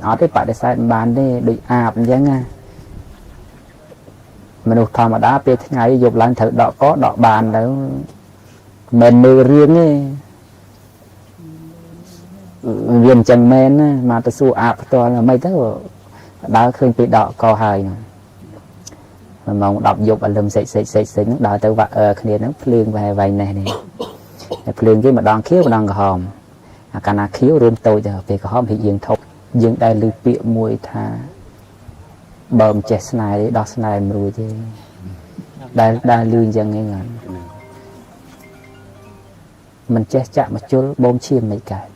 ở cái phải để sai bàn đi đôi ạp như nghe mình được thầm ở đá về thế ngày dục lan thử đọ có đọ bàn đó mình mưa riêng ấy viên chân men mà tôi xua ạp to là mấy thứ đã khơi bị đọ co hài mà mong đọc dục ở lầm xịt nó đợi tới vợ khi nó phơi về vài này này phơi cái mà đang khiếu đang hòm cả na khiếu rôm tôi giờ về cái hòm thì dương thục dương đây lưu bịa mùi tha bơm chết này đo này mùi chứ đây lưu dân nghe ngàn mình chết chạm mà chôn bom chim mấy cái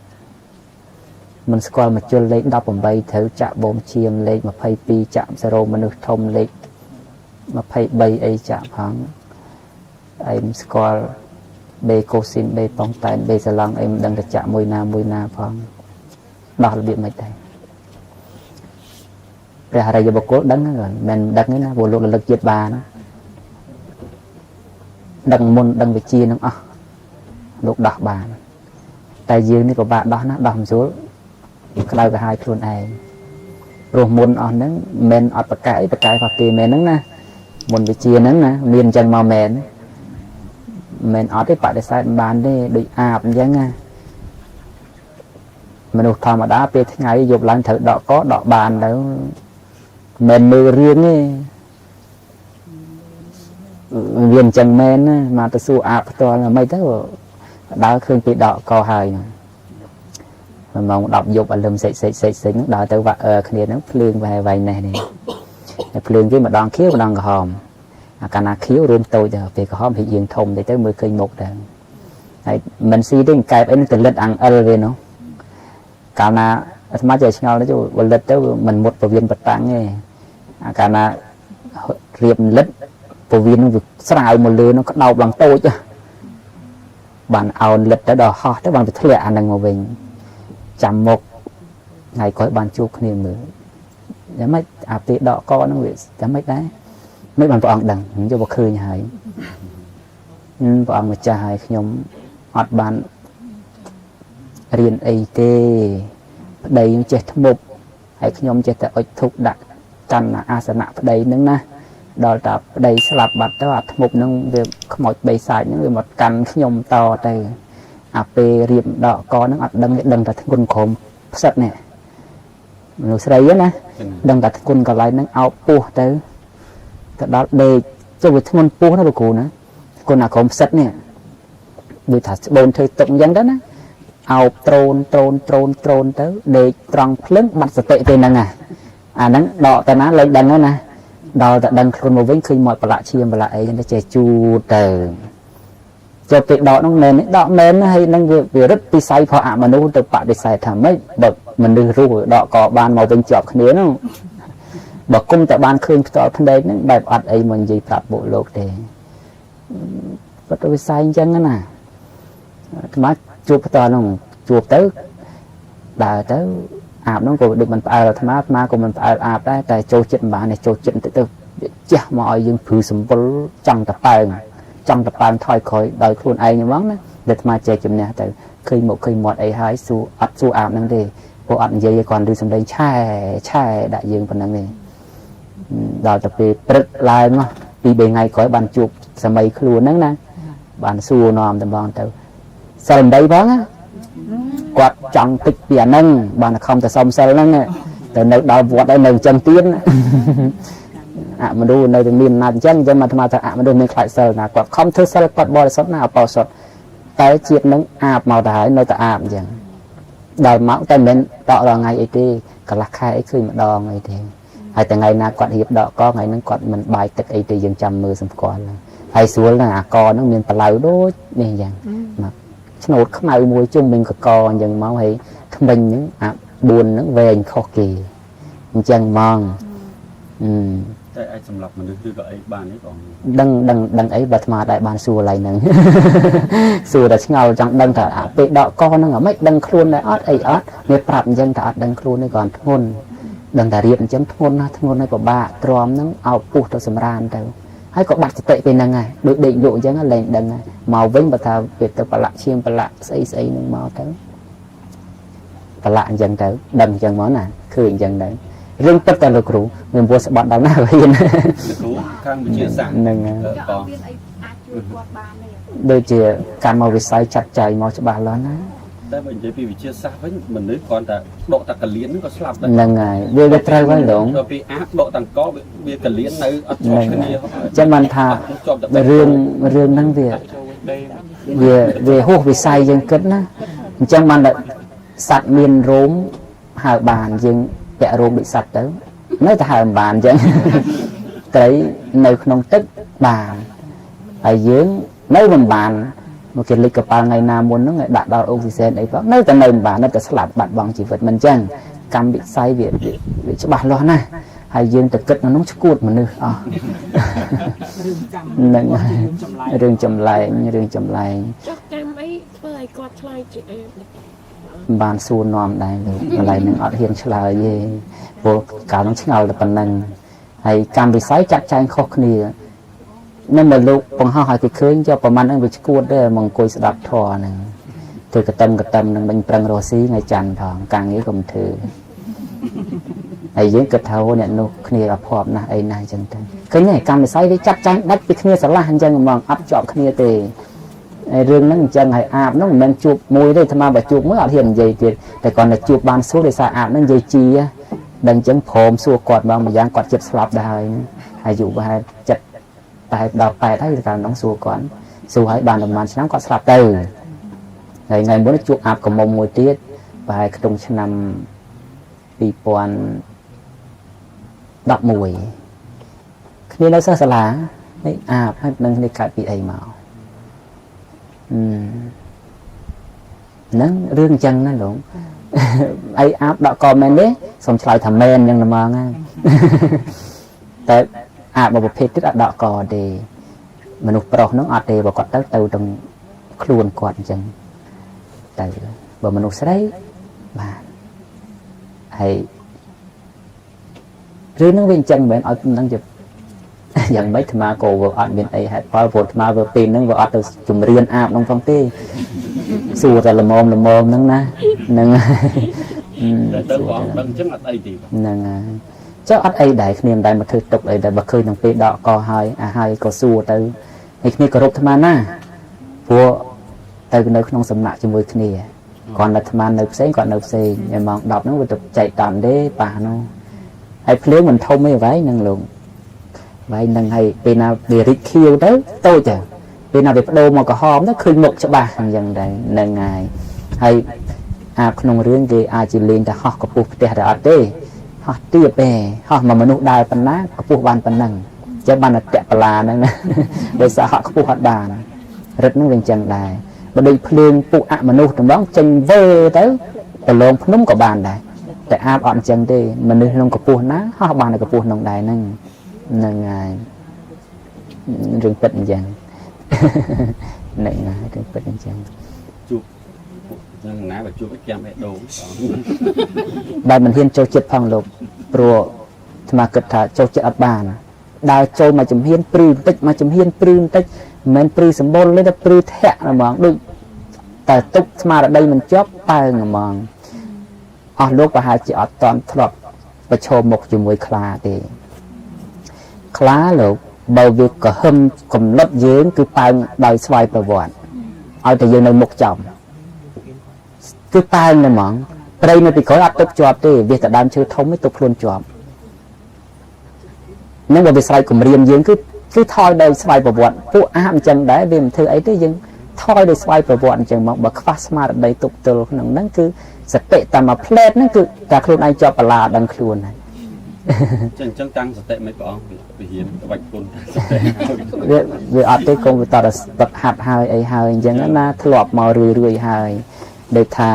mình coi mà chôn lấy đọc bằng bay thử chạm bom chim lấy mà phay pi chạm zero mình được thông lấy mà phay bay ấy chạm hắn em coi bê cô xin bê bóng tay bê giờ lăng em đang được chạm mùi na phong đó là việc mấy đây ra đây giờ bọc cốt đắng rồi mình đắng cái na vô lúc là lực giết bà nó đằng môn đằng về chia nó lúc đọc bà tay dương này của bạn đó nó đầm xuống cái đây hai thôn này rồi môn on nó men ọt bạc cái và kia men nó nè môn về chia nó nè miền chân màu men mình ở cái phải để sai bàn đi đôi ạp như nghe mình được thầm ở đá về thế ngày dục lan thử đọ có đọ bàn đó mình mưa riêng ấy viên chân men mà tôi xua ạp to là mấy thứ đã khơi bị đọ co hài mà mong đọc dục ở lầm xịt nó đợi tới vợ khi nó phơi về vài này này phơi cái mà đang khiếu mà đang hòm cả na khiếu rôm tôi giờ về cái hòm thì dương thông để tới 10 cây một đàn mình suy đến cái ấy nó từ lịch ăn về nó cả na má chơi nhau nó chú lịch tới mình một bộ viên bật tảng nghe cả na riệp lịch bộ viên nó việc xài một lứa nó có đau bằng tôi chứ bạn ao lịch tới đò ho tới bạn phải thuê ăn đằng ngồi về chăm một ngày có bạn chụp niềm nữa giá mấy áp tị đọ co nó bị giá mấy đấy mấy bạn bọn đằng những cho bậc khơi nhà hải bọn mà cha hải nhóm hoạt bạn riêng ấy tê đây những chết mục hãy nhóm chết tại thúc đặt căn là asana đây nâng na đòi tập đây sẽ lặp bạch đó một nâng về một bầy xài những người một căn nhóm to đây áp riêng đọ co nó đằng là quân khổm sạch nè nó sẽ đấy nè đằng là quân còn lại nó áo pua tới đó để cho việc thôn pua nó bực nữa con nào không sạch nè vì thật bồn thời tổng dân đó nè áo trôn tới để tròn lớn mặt sẽ tệ tên nè nắng đọ ta ná lên đằng đó nè đọ ta đằng con một vĩnh khi mọi bà lạ chiêm bà lạ ấy nó trẻ chu tờ cho việc đọ nó nền đọ nền hay năng việc rất đi say phò mà nó từ bạn để xài thằng mấy bậc mình đưa ru đọ cọ bàn màu bên chọp khné nó bậc cung tại ban khơi tỏ thân đây nó bài ọt ấy mình gì tập bộ lột để bắt đầu sai chân đó nè má chụp to nó chụp tới đào tới ạp nó cũng được mình phải là tham má của mình phải ạp đấy tại châu chuyện bạn này châu chuyện từ chả mọi dương phứ sầm bol trong tập bàn thôi khỏi đời khuôn ai như món đó để mà chơi chụp nè tại khi một ấy hai su ạp năng đi bộ ạp gì còn đi xong đây chai đại dương phần năng này đào tập về bật lại mà vì bề ngày có bàn chụp sao mấy luôn nắng nè bàn xua nòm tầm bàn tao sờn đây bóng á quạt trong tịch biển nâng bàn không thể xong sờn nâng nè từ nơi đào vọt đây nơi chân tiến mà đu nơi miền nam chân cho mà mà đu mình phải sờn là quạt không thứ sờn quạt bò sốt nào bò sốt cái chiếc nâng ạp màu đá nơi ta ạp chẳng đào máu tay mình đọ là ngày ấy thì cả lạc khai ấy khi mà đo ngày thì hay từ ngày nào quạt hiệp đọ có ngày nó quạt mình bài tịch ấy thì dừng trăm mưa xong còn hay xuống là co nó miền Palau đốt này dạng mà nó không ai mua chung mình có co dừng máu hay mình những buồn nó về anh khó kỳ chân mòn ai sầm lọc mình được gọi bàn ấy còn đăng ấy bật mà đại bàn xua lại nè xua đã ngầu chẳng đăng thả bị đọ co nó ở mấy đăng khuôn này ót ấy ót nếu phạm dân thả đăng khuôn này còn thôn đăng thả riêng chấm thôn này của bà tròn nó ao pu cho sầm ran đâu hay có bạc tệ bên năng này được định độ chẳng lên đăng màu vinh và thà việc tập lạ chiêm và lạ xây nó màu tới ប្រឡាក់អញ្ចឹងទៅដឹងអញ្ចឹងមកណាឃើញអញ្ចឹងទៅរឿងពិតតែលោកគ្រូមានពោះស្បត់ដល់ណាវិញ លោកគ្រូខាងវិទ្យាសាស្ត្រ ហ្នឹង បង មានអីអាចជួយគាត់បានទេ ដូចជាកម្មវិស័យចាត់ចែងមកច្បាស់លាស់ណា តែបើនិយាយពីវិទ្យាសាស្ត្រវិញមនុស្សគ្រាន់តែដកតាកលៀនហ្នឹងក៏ស្លាប់ដែរ ហ្នឹងហើយវាត្រូវហើយលោក ដល់ពេលអាបដកតាំងកវាកលៀននៅអត់ជាប់គ្នា ចឹងបានថារឿងហ្នឹងវាហួសវិស័យយើងគិតណាអញ្ចឹងបានតែសត្វមានរោមហើបានយើងពាក់រោមដូចសត្វទៅនៅតែហើបានអញ្ចឹង ត្រីនៅក្នុងទឹកបានហើយយើងនៅមិនបានមកគេលិចកប៉ាល់ថ្ងៃណាមុនហ្នឹងឲ្យដាក់ដល់អុកស៊ីសែនអីផងនៅតែនៅមិនបាននៅតែស្លាប់បាត់បង់ជីវិតមិនអញ្ចឹងកម្មវិស័យវាច្បាស់លាស់ណាស់ហើយយើងទៅគិតក្នុងឈួតមនុស្សអស់ហ្នឹងរឿងចម្លែងចុះកម្មអីធ្វើឲ្យគាត់ឆ្លើយជាបានសួរនាំដែរលោកកន្លែងហ្នឹងអត់ហ៊ានឆ្លើយទេព្រោះកាលហ្នឹងឆ្ងល់តែប៉ុណ្្នឹងហើយកម្មវិស័យចាត់ចែងខុសគ្នានឹងមកលោកបង្ហោះឲ្យគេឃើញយកប្រហែលហ្នឹងវាឈួតដែរមកអង្គុយស្ដាប់ធម៌ហ្នឹងធ្វើកតំនឹងមិញប្រឹងរស់ស៊ីថ្ងៃច័ន្ទផងការងារក៏មិនធ្វើហើយយើងគិតថាអ្នកនោះគ្នាអភ័ព្វណាស់អីណាស់អញ្ចឹងទៅឃើញទេកម្មវិស័យវាចាត់ចែងដាច់ពីគ្នាស្រឡះអញ្ចឹងហ្មងអត់ជាប់គ្នាទេហើយរឿងហ្នឹងអញ្ចឹងហើយអាបហ្នឹងមិនមែនជួបមួយទេអាបើជួបមួយអត់ហ៊ាននិយាយទៀតតែគាត់តែជួបបានសួរដោយសារអាបហ្នឹងនិយាយជីដឹងអញ្ចឹងព្រមសួរគាត់មកម្យ៉ាងគាត់ចិត្តស្លាប់ដែរហើយអាយុប្រហែលចិត្តតែដល់8ហើយកាលនោះសួរគាត់សួរឲ្យបានប្រហែលឆ្នាំគាត់ស្លាប់ទៅហើយថ្ងៃមុនជួបអាបកមុំមួយទៀតប្រហែលក្នុងឆ្នាំ2011គ្នានៅសិស្សសាលានេះអាបហើយនឹងនេះកើតពីអីមកហ្នឹងរឿងអញ្ចឹងណាលោកអីអាបដកក៏មែនទេសូមឆ្លើយថាមែនអញ្ចឹងតែមកហ្នឹងតែអាបប្រភេទទៀតអត់ដកក៏ទេមនុស្សប្រុសហ្នឹងអត់ទេបើគាត់ទៅទាំងខ្លួនគាត់អញ្ចឹងទៅបើមនុស្សស្រីបាទហើយរឿងហ្នឹងវាអញ្ចឹងមិនមែនឲ្យនឹងជាយ៉ាងម៉េចអាត្មាក៏វាអត់មានអីហេតុផលព្រោះអាត្មាវាពេលហ្នឹងវាអត់ទៅជំរៀនអាបហ្នឹងផងទេសួរតែល្មមហ្នឹងណាហ្នឹងតែទៅបងដឹងអញ្ចឹងអត់អីទេហ្នឹងហើយចុះអត់អីដែរគ្នាមិនដែលមកធ្វើទុកអីដែរបើឃើញនឹងពេលដកកហើយហើយក៏សួរទៅហើយគ្នាគោរពអាត្មាណាព្រោះទៅនៅក្នុងសំណាក់ជាមួយគ្នាគាត់នៅអាត្មានៅផ្សេងគាត់នៅផ្សេងហើយម៉ោង10ហ្នឹងវាទៅចែកតាន់ទេប៉ះនោះហើយភ្លើងមិនធំទេវ៉ៃហ្នឹងលោកវ៉ៃហ្នឹងហើយពេលណាវារីកខៀវទៅតូចទៅពេលណាវាបដូរមកក្រហមទៅឃើញមុខច្បាស់អញ្ចឹងដែរហ្នឹងហើយអាក្នុងរឿងគេអាចជាលេងតែហោះកពុះផ្ទះតែអត់ទេហោះទៀតទេហោះមកមនុស្សដើរប៉ុណ្ណាកពុះបានប៉ុណ្ណឹងចេះបានតែតាក់បលាហ្នឹងណាដោយសារហោះកពុះអត់បានរឹតហ្នឹងវាអញ្ចឹងដែរបើដូចភ្លើងពួកអមនុស្សតម្រងចេញវើទៅប្រឡងភ្នំក៏បានដែរតែអាបអត់អញ្ចឹងទេមនុស្សក្នុងកពុះណាហោះបានតែកពុះក្នុងដែរហ្នឹងហើយរឿងពិតអញ្ចឹងហ្នឹងហើយរឿងពិតអញ្ចឹងជួបយ៉ាងណាបើជួបចាំឯដូងបើមិនហ៊ានចូលចិត្តផងលោកព្រោះអាត្មាគិតថាចូលចិត្តអត់បានដើរចូលមកជំហានព្រឺបន្តិចមកជំហានព្រឺបន្តិចមិនមែនព្រឺសម្បុរទេតែព្រឺធាក់ហ្មងដូចតែទុកស្មារតីមិនជាប់ប៉ើងហ្មងអស់លោកប្រហែលជាអត់តន់ធ្លាប់ប្រឈមមុខជាមួយខ្លាទេខ្លាលោកបើវាក៏ហឹមកំណត់យើងគឺប៉ើងដោយស្វ័យប្រវត្តិឲ្យតែយើងនៅមុខចំគឺប៉ើងហ្មងព្រៃនៅពីក្រោយអត់ទុកជាប់ទេវាតែដើមឈើធំឯងទុកខ្លួនជាប់នឹងបើវាស្រែកគម្រាមយើងគឺថយដោយស្វ័យប្រវត្តិពួកអាបអញ្ចឹងដែរវាមិនធ្វើអីទេយើងថយដោយស្វ័យប្រវត្តិអញ្ចឹងមកបើខ្វះស្មារតីទុកទល់ក្នុងហ្នឹងគឺសតិតែមួយផ្លែតហ្នឹងគឺតែខ្លួនឯងជាប់បលាដឹងខ្លួនហើយអញ្ចឹងតាំងសតិមិនព្រះអង្គវិហារក្បាច់គុណសតិវាអត់ទេកុំវាតរស្ពឹកហាត់ហើយអីហើយអញ្ចឹងណាធ្លាប់មករឿយហើយដូចថា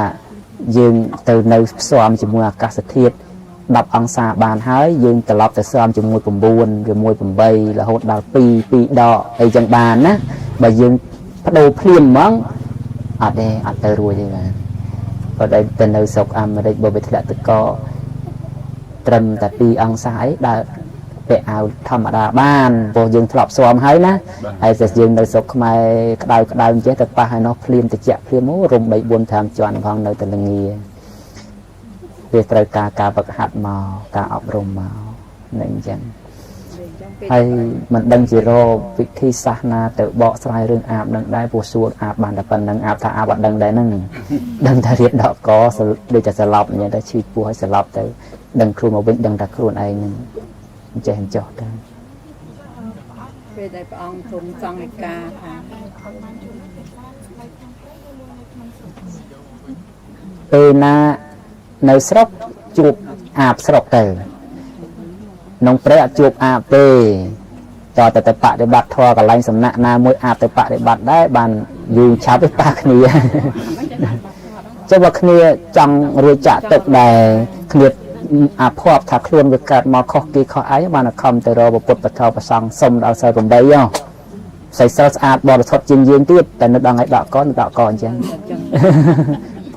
យើងទៅនៅផ្សំជាមួយអាកាសធាតុ10អង្សាបានហើយយើងត្រឡប់ទៅផ្សំជាមួយ9ជាមួយ8រហូតដល់2ដកអីចឹងបានណាបើយើងបដូរភ្លាមហ្មងអត់ទេអត់ទៅរួចទេបាទបើតែទៅនៅស្រុកអាមេរិកបើវាធ្លាក់ទឹកកកត្រឹមតែ2អង្សាអីដើរពាក់អាវធម្មតាបានព្រោះយើងធ្លាប់ស្មហើយណាហើយតែយើងនៅស្រុកខ្មែរក្តៅចេះតែប៉ះឲ្យនោះភ្លាមតិចភ្លាមរំ3 4 5ជាន់ផងនៅតែល្ងា ពេលត្រូវការវឹកហាត់មកការអប់រំមកនឹងអញ្ចឹងហើយមិនដឹងជារវិធីសាសនាទៅបកស្រាយរឿងអាបនឹងដែរព្រោះសួរអាបបានតែប៉ុណ្្នឹងអាបថាអាបអត់ដឹងដែរហ្នឹងដឹងតែរៀនដកកដូចតែស្លាប់អញ្ចឹងទៅឈឺពោះឲ្យស្លាប់ទៅដឹងខ្លួនមកវិញដឹងតែខ្លួនឯងហ្នឹងអញ្ចេះអញ្ចោះទៅពេលដែលព្រះអង្គទ្រង់សង្ឃិកាថាពេលណានៅស្រុកជួបអាបស្រុកទៅក្នុងព្រៃអត់ជួបអាបទេតើទៅបដិបត្តិធម៌កន្លែងសំណាក់ណាមួយអាបទៅបដិបត្តិដែរបានយូរឆាប់ទៅប៉ះគ្នាចុះបើគ្នាចង់រួចចាក់ទឹកដែរគ្នាអាភ័ព្វថាខ្លួនវាកើតមកខុសគេខុសអីបានខំទៅរកពុទ្ធបធម៌ប្រសង់សុំដល់សិល8ស្អីសិលស្អាតបរិសុទ្ធជាងយើងទៀតតែនៅដល់ថ្ងៃដកកនៅដកកអញ្ចឹង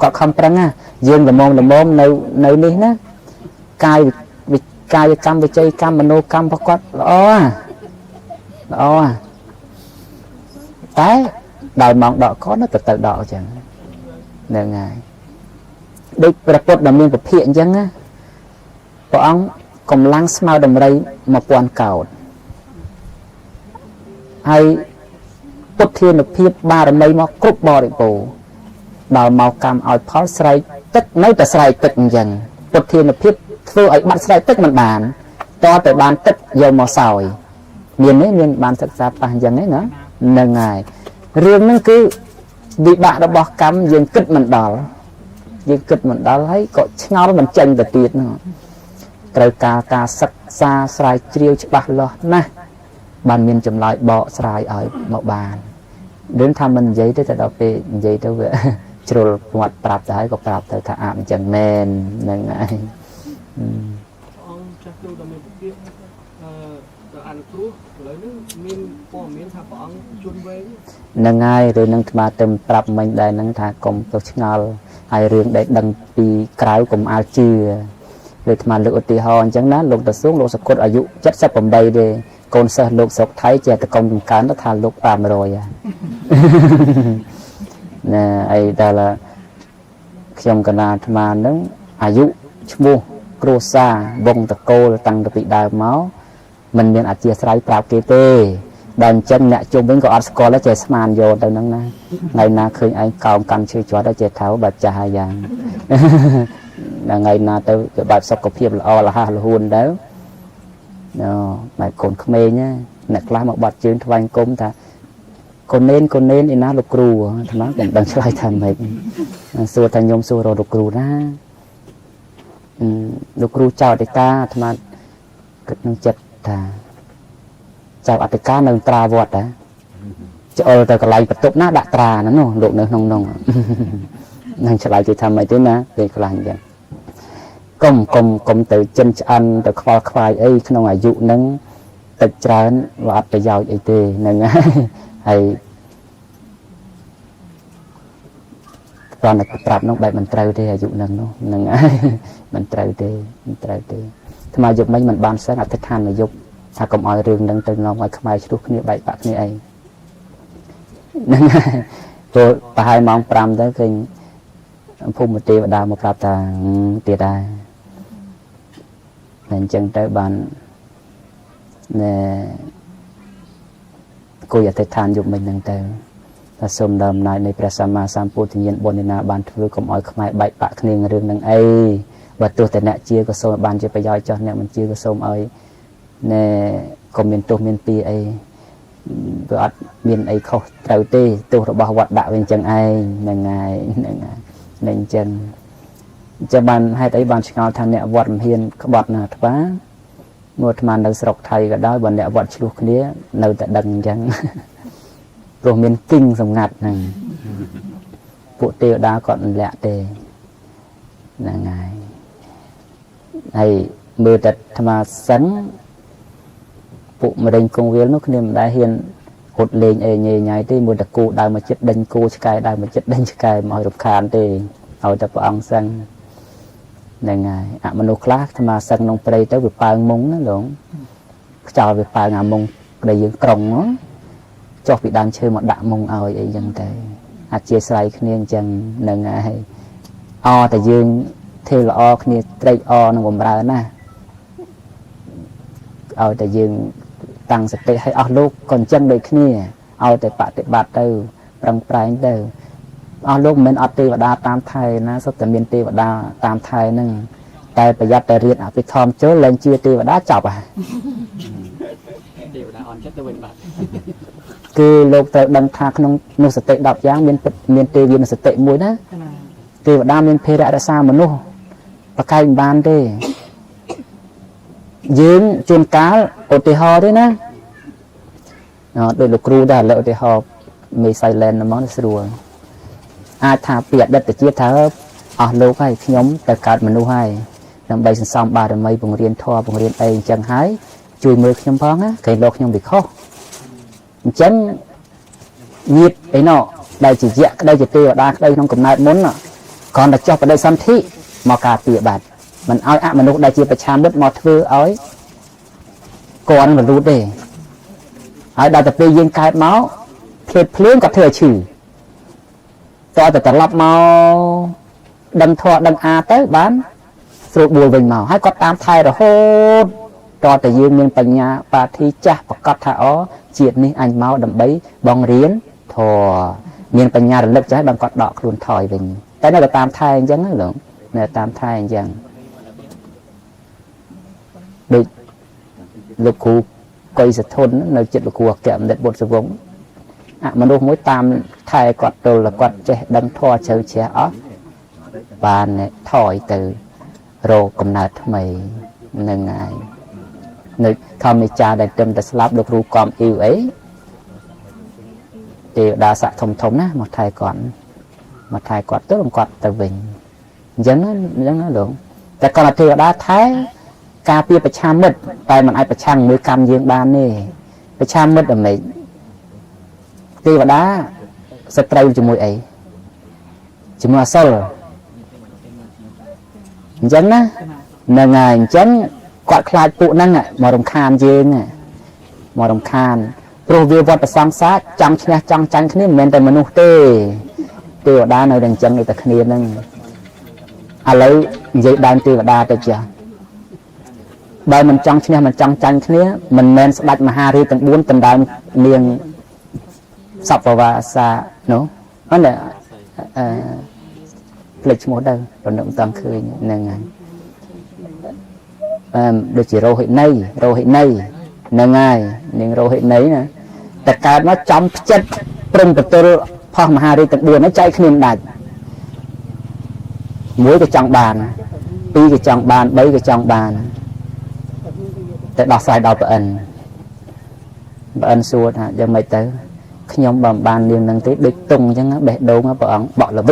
គាត់ខំប្រឹងណាយើងល្មមនៅនេះណាកាយកម្មវិជ័យកម្មមនោកម្មរបស់គាត់ល្អតែដល់ម៉ោងដកកនៅទៅដកអញ្ចឹងហ្នឹងហើយដូចព្រះពុទ្ធដែលមានពភាកអញ្ចឹងណាព្រះអង្គកម្លាំងស្មើដំរី1000កោដហើយពុទ្ធានុភាពបារមីមកគ្រប់បរិបូរណ៍ដល់មកកម្មឲ្យផលស្រែកទឹកនៅតែស្រែកទឹកអញ្ចឹងពុទ្ធានុភាពធ្វើឲ្យបាត់ស្រែកទឹកមិនបានតទៅបានទឹកយកមកសោយមានបានសិក្សាប៉ះអញ្ចឹងណាហ្នឹងហើយរឿងហ្នឹងគឺវិបាករបស់កម្មយើងគិតមិនដល់ហើយក៏ឆ្ងល់មិនចេញទៅទៀតហ្នឹងត្រូវការសិក្សាស្រាវជ្រាវច្បាស់លាស់ណាស់បានមានចម្លើយបកស្រាយឲ្យមកបានដឹងថាមិននិយាយទេតែដល់ពេលនិយាយទៅវាជ្រុលមាត់ប្រាប់ទៅហើយក៏ប្រាប់ទៅថាអាអញ្ចឹងមែនហ្នឹងហើយអង្គចាស់គ្រូដែលមានពាក្យទៅអនុគ្រោះឥឡូវនេះមានព័ត៌មានថាព្រះអង្គជន់វែងហ្នឹងហើយរឿងនឹងថ្មទៅប្រាប់មិញដែរហ្នឹងថាកុំទៅឆ្ងល់ហើយរឿងដែលដឹងពីក្រៅកុំអាលជឿលើថ្មលើកឧទាហរណ៍អញ្ចឹងណាលោកតស៊ូងលោកសកុតអាយុ78ទេកូនសិស្សលោកស្រុកថៃចេះតែកុំចំកើនទៅថាលោក500ណែអីតែខ្ញុំកណាអាត្មាហ្នឹងអាយុឈ្មោះគ្រួសារវងតកូលតាំងពីដើមមកមិនមានអធិស្ឋានប្រាប់គេទេដល់អញ្ចឹងអ្នកជុំវិញក៏អត់ស្គាល់ដែរចេះស្មានយកទៅហ្នឹងណាថ្ងៃណាឃើញឯងកោមកាន់ឈើជាប់ដែរចេះថៅបាត់ចាស់ហើយយ៉ាងដល់ថ្ងៃណាទៅវាបែបសុខភាពល្អលះលហួនដែរបែបកូនក្មេងណាអ្នកខ្លះមកបាត់ជើងថ្វាយគុំថាកូននេនឯណាលោកគ្រូអាត្មាមិនដឹងឆ្លើយថាម៉េចសួរថាខ្ញុំសួររកលោកគ្រូណាលោកគ្រូចៅអធិការអាត្មាគិតនឹងចិត្តថាចៅអធិការនៅត្រាវត្តហ៎ចូលទៅកន្លែងបន្ទប់ណាដាក់ត្រាហ្នឹងលោកនៅក្នុងនោះនឹងឆ្លើយគេថាម៉េចទេណាពេលខ្លះអញ្ចឹងកុំទៅចិនឆ្អិនទៅខ្វល់ខ្វាយអីក្នុងអាយុហ្នឹងទឹកច្រើនវាអត់ប្រយោជន៍អីទេហ្នឹងហើយគ្រាន់តែប្រាប់នោះបែបមិនត្រូវទេអាយុហ្នឹងហ្នឹងមិនត្រូវទេថ្មយុបមិញមិនបានសឹងអធិដ្ឋានមកយុបថាកុំឲ្យរឿងហ្នឹងទៅនាំឲ្យខ្មែរឆ្លោះគ្នាបែកបាក់គ្នាអីហ្នឹងព្រោះប្រហែលម៉ោង5ទៅឃើញភូមិទេវតាមកប្រាប់ថាទៀតដែរតែអញ្ចឹងទៅបានណែគួយអធិដ្ឋានយុបមិញហ្នឹងទៅថាសូមដល់អំណាចនៃព្រះសម្មាសម្ពុទ្ធញ្ញាណបុណ្យណាបានធ្វើកុំឲ្យខ្មែរបែកបាក់គ្នារឿងហ្នឹងអីបើទោះតែអ្នកជាក៏សូមឲ្យបានជាប្រយោជន៍ចោះអ្នកមិនជាក៏សូមឲ្យណែកុំមានទោសមានពីអីវាអត់មានអីខុសត្រូវទេទោសរបស់វត្តដាក់វិញចឹងឯងហ្នឹងហើយអញ្ចឹងបានហេតុអីបានឆ្ងល់ថាអ្នកវត្តមិនហ៊ានក្បត់ណាថ្វាមកអាត្មានៅស្រុកថៃក៏ដោយបើអ្នកវត្តឆ្លោះគ្នានៅតែដឹងអញ្ចឹងព្រោះមានគិញសម្ងាត់ហ្នឹងពួកទេវតាគាត់មិនលាក់ទេហ្នឹងហើយមើលតែអាត្មាសិនពួកមរេងគង្វាលនោះគ្នាមិនដែលហ៊ានហត់លេងអីញ៉ៃញ៉ៃទេមួយតែគូដើរមកចិត្តដេញគូឆ្កែដើរមកចិត្តដេញឆ្កែមកឲ្យរំខានទេឲ្យតែព្រះអង្គសិនហ្នឹងហើយអមនុស្សខ្លះអាត្មាសិនក្នុងព្រៃទៅវាប៉ើងមុងណាលោកខ្យល់វាប៉ើងអាមុងដែលយើងក្រុងចុះពីដើមឈើមកដាក់មុងឲ្យអីចឹងទៅអធិស្ឋានគ្នាអញ្ចឹងហ្នឹងហើយតែយើង thế là o kia trade o nó gồm ra nè ở tại dương tăng sạch hay ở lúc còn chân đời kia ở tại bạt từ bằng prai từ ở lúc mình ở tì và đa tam thai na số tự miền tì và đa tam thai nâng tại bây giờ tại riêng ở cái thom chớ lên chia tì và đá chọc à cứ lúc tại đăng thang không nô sạch tệ đọc dáng miền tì viên sạch tệ muối đó tì và đa miền phê đã sao mà nô và cái bàn đi dương chuyên cá ô tì ho đấy nè đôi lục ru đã lợi tì ho mì xay lên nó món sữa ai thà biệt đất để chia thở ở lâu cái nhóm tại cả mình nuôi hay làm bay xong ba rồi mấy bùng riêng thoa bùng riêng ấy chẳng hái chui mưa nhóm phong á cái lộc nhóm bị khó chẳng nhiệt ấy nọ đây chỉ dẹt đây chỉ tiêu đa đây không cầm lại muốn nọ còn là cho vào đây xăm thị mà cả tiệt bạt mình ai mình nuôi đây chia phải chăm bớt mọt thưa ấy còn mình rút đi ở đây tập đi dương cài máu thiệt phướng cả thừa chữ cho từ từ lắp màu đâm thoa đâm a tới bán rồi bùi vinh màu hay có tam thai rồi hốt cho từ dương miền tây nhà và thi cha và cắt thảo chuyện ní anh máu đâm bấy bong riến thò miền tây nhà rồi lực trái bằng cọt đỏ luôn thỏi vinh cái này là tam thai anh chẳng nữa này tam thai anh chẳng được lục cụ cây sệt thôn nơi chuyện lục cụ kẹm đẹp bột sầu vốn mà đâu mỗi tam thai quạt đồ là quạt che đâm thoa chơi che ó bàn thổi từ rô cầm nát mày nâng ngày nơi không mi cha đại trâm đã slap được ru com yêu ấy thì đa sạ thông thống á một thai quạt tốt làm quạt từ bình dẫn nó lượngแต่ก่อนที่đã thái cà phêประชามิตรไปมันไอประชังมือกำยืงบานนี่ประชามิตรอะไรตีว่าด้าสตรีจมูกไอจมูกโซ่จังนะนางไงจังกอดคลายปุนั่งอ่ะมารำคาญเยงอ่ะมารำคาญโปรวิวัตประสังสาจังชนะจังจันขึ้นเหมือนแต่มนุษย์เต้ตีว่าด้าในดังจังในตะคณีนั่งอะไรยิ่งดันตีว่าด้าแต่จ้ะใบมันจังชนะมันจังจันขึ้นมันแมนสลัดมาหารีตั้งบุญตั้งดาวเนียงสับว่าซาเนาะนั่นแหละผลิตหมดเลยตอนนั้นตั้งคืนนั่งไงโดยchỉโรหิตในนั่งไงนึ่งโรหิตในนะแต่การว่าจำจัดปรุงประตูพ่อมหารีตั้งบุญนั้นใจขมิ้นได้มุ้ยก็จังบานปีก็จังบานใบก็จังบานแต่ดอกสายดอกเอิญสัวนะยังไม่เตอขยมบำบานเรียนนั่งที่ดึกตุงจังนะเบะโดงนะปะอังบอกละวิ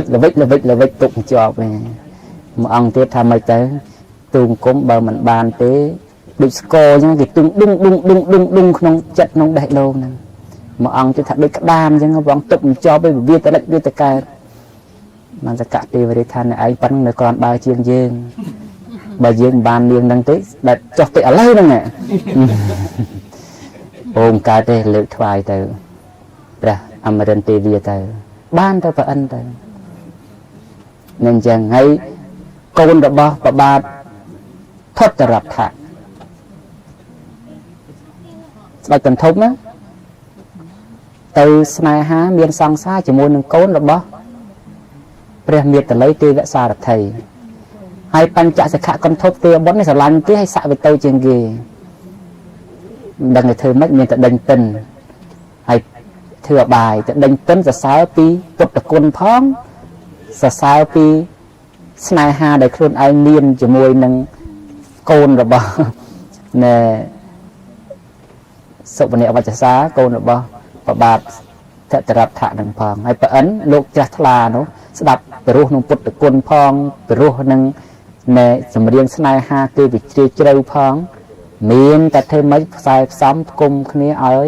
กตุงจอบไปมาอังที่ทำไม่เตอตุงก้มบำมันบานที่ดึกสกอจังที่ตุงดุงขนมจัดนงเบะโดงนั่นมาอังที่ถักดึกดามจังนะปะอังตุงจอบไปเบียดตะเล็กเบียดตะกายมันจะกะตีบริธานไอ้ปั้นในก่อนบาเชียงเยิงบาเยิงบานเรียงนั่งที่แบบจอกติอะไรนั่นไงองค์การได้เลือกทวายเตอព្រះអមរិន្ទទេវាទៅបានទៅប្រអិនទៅនឹងចឹងហើយកូនរបស់ប្របាទថុតរដ្ឋៈស្ដេចកន្ធប់ណាទៅស្នេហាមានសង្សារជាមួយនឹងកូនរបស់ព្រះមេត្តលីទេវសារថីហើយបញ្ចសិក្ខកន្ធប់ទេបុណ្យនេះស្រឡាញ់គេឲ្យសាក់ទៅទៅជាងគេដឹងតែធ្វើម៉េចមានតែដេញទិនហើយធ្វើបាយទៅដេញទិនសរសើរពីពុទ្ធគុណផងសរសើរពីស្នេហាដែលខ្លួនឯងមានជាមួយនឹងកូនរបស់ណែសុវណ្ណវច្ចសាកូនរបស់ប្របាទថតរដ្ឋៈនឹងផងហើយប្រអិនលោកចាស់ថ្លានោះស្ដាប់ពីរោះក្នុងពុទ្ធគុណផងពីរោះនឹងណែចម្រៀងស្នេហាគឺវិជ្ជាជ្រៅផងមានតែធ្វើម៉េចផ្សាយផ្សំគុំគ្នាឲ្យ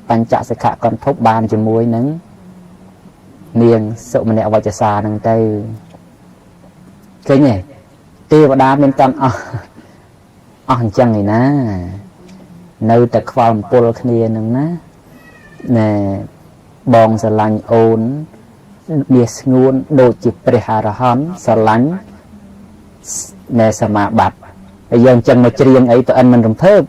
បញ្ចសិក្ខកន្ធប់បានជាមួយនឹងនាងសុមនវច្ចសានឹងទៅឃើញទេទេវតាមានតាមអស់អញ្ចឹងឯណានៅតែខ្វល់អំពុលគ្នានឹងណាណែបងស្រឡាញ់អូនវាស្ងួនដូចជាព្រះអរហន្តស្រឡាញ់ nè sa mà bạt bây giờ chân mà chiêng ấy tụi anh mình rầm phớp